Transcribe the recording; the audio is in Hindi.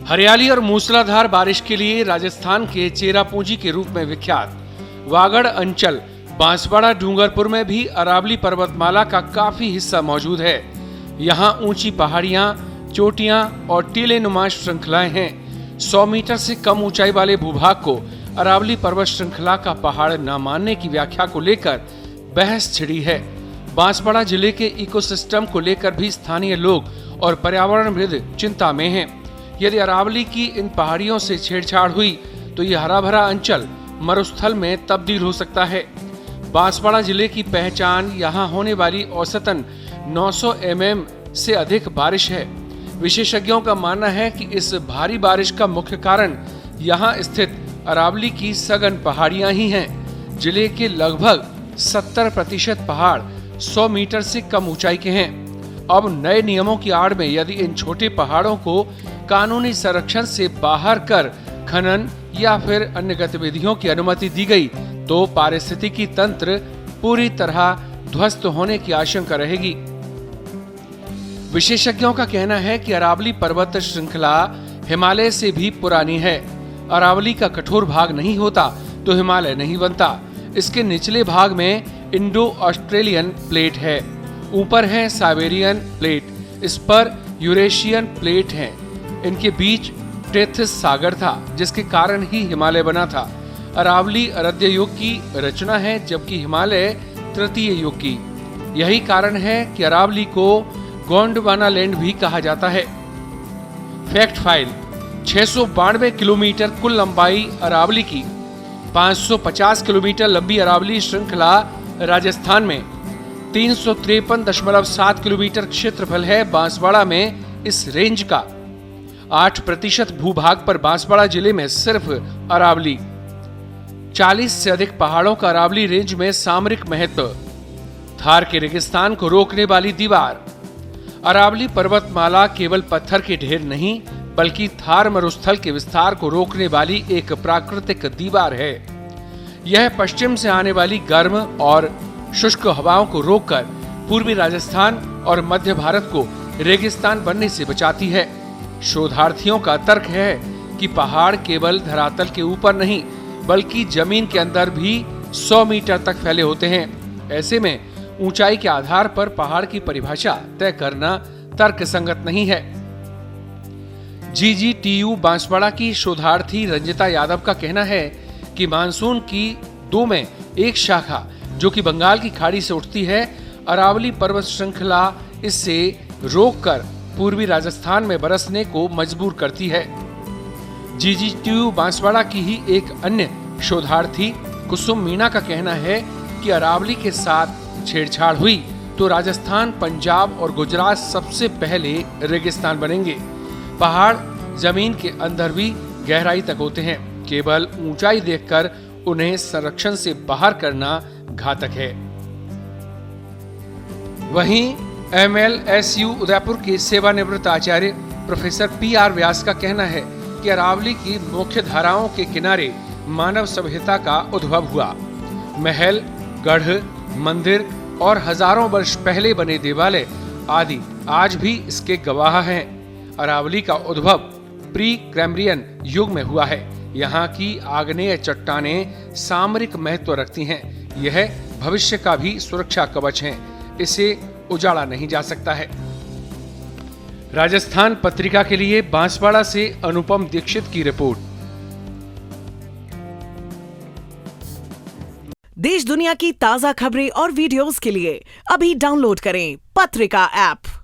हरियाली और मूसलाधार बारिश के लिए राजस्थान के चेरापूंजी के रूप में विख्यात वागड़ अंचल बांसवाड़ा डूंगरपुर में भी अरावली पर्वतमाला का काफी हिस्सा मौजूद है। यहाँ ऊंची पहाड़ियाँ, चोटियाँ और टीलेनुमा श्रृंखलाएं हैं। 100 मीटर से कम ऊंचाई वाले भूभाग को अरावली पर्वत श्रृंखला का पहाड़ न मानने की व्याख्या को लेकर बहस छिड़ी है। बांसवाड़ा जिले के इकोसिस्टम को लेकर भी स्थानीय लोग और पर्यावरणविद चिंता में हैं। यदि अरावली की इन पहाड़ियों से छेड़छाड़ हुई तो ये हरा भरा अंचल मरुस्थल में तब्दील हो सकता है। बांसवाड़ा जिले की पहचान यहाँ होने वाली औसतन 900 mm से अधिक बारिश है। विशेषज्ञों का मानना है कि इस भारी बारिश का मुख्य कारण यहाँ स्थित अरावली की सघन पहाड़ियाँ ही हैं। जिले के लगभग 70% पहाड़ 100 मीटर से कम ऊंचाई के हैं। अब नए नियमों की आड़ में यदि इन छोटे पहाड़ों को कानूनी संरक्षण से बाहर कर खनन या फिर अन्य गतिविधियों की अनुमति दी गई तो पारिस्थितिकी तंत्र पूरी तरह ध्वस्त होने की आशंका रहेगी। विशेषज्ञों का कहना है कि अरावली पर्वत श्रृंखला हिमालय से भी पुरानी है। अरावली का कठोर भाग नहीं होता तो हिमालय नहीं बनता। इसके निचले भाग में इंडो ऑस्ट्रेलियन प्लेट है, ऊपर है साइबेरियन प्लेट, इस पर यूरेशियन प्लेट है। इनके बीच टेथिस सागर था जिसके कारण ही हिमालय बना था। अरावली अर्ध्य युग की रचना है जबकि हिमालय तृतीय युग की। यही कारण है कि अरावली को गोंडवाना लैंड भी कहा जाता है। फैक्ट फाइल: 692 किलोमीटर कुल लंबाई अरावली की। 550 किलोमीटर लंबी अरावली श्रृंखला राजस्थान में। 353.7 किलोमीटर क्षेत्रफल है बांसवाड़ा में इस रेंज का। 8% भूभाग पर बांसवाड़ा जिले में सिर्फ अरावली। 40 से अधिक पहाड़ों का अरावली रेंज में सामरिक महत्व। थार के रेगिस्तान को रोकने वाली दीवार। अरावली पर्वतमाला केवल पत्थर के ढेर नहीं बल्कि थार मरुस्थल के विस्तार को रोकने वाली एक प्राकृतिक दीवार है। यह पश्चिम से आने वाली गर्म और शुष्क हवाओं को रोककर पूर्वी राजस्थान और मध्य भारत को रेगिस्तान बनने से बचाती है। शोधार्थियों का तर्क है कि पहाड़ केवल धरातल के ऊपर नहीं बल्कि जमीन के अंदर भी 100 मीटर तक फैले होते हैं। ऐसे में ऊंचाई के आधार पर पहाड़ की परिभाषा तय करना तर्कसंगत नहीं है। GGTU बांसवाड़ा की शोधार्थी रंजिता यादव का कहना है कि मानसून की 2 में एक शाखा जो कि बंगाल की खाड़ी से उठती है, अरावली पर्वत श्रृंखला इससे रोककर पूर्वी राजस्थान में बरसने को मजबूर करती है। GGTU बांसवाड़ा की ही एक अन्य शोधार्थी कुसुम मीणा का कहना है कि अरावली के साथ छेड़छाड़ हुई तो राजस्थान, पंजाब और गुजरात सबसे पहले रेगिस्तान बनेंगे। पहाड़ जमीन के अंदर भी गहराई तक होते हैं। केवल ऊंचाई देखकर उन्हें संरक्षण से बाहर करना घातक है। वहीं MLSU उदयपुर के सेवानिवृत्त आचार्य प्रोफेसर PR व्यास का कहना है कि अरावली की मुख्य धाराओं के किनारे मानव सभ्यता का उद्भव हुआ। महल, गढ़, मंदिर और हजारों वर्ष पहले बने देवालय आदि आज भी इसके गवाह हैं। अरावली का उद्भव प्री कैम्ब्रियन युग में हुआ है। यहाँ की आग्नेय चट्टानें सामरिक महत्व रखती हैं। यह भविष्य का भी सुरक्षा कवच है। इसे उजाड़ा नहीं जा सकता है। राजस्थान पत्रिका के लिए बांसवाड़ा से अनुपम दीक्षित की रिपोर्ट। देश दुनिया की ताजा खबरें और वीडियोस के लिए अभी डाउनलोड करें पत्रिका ऐप।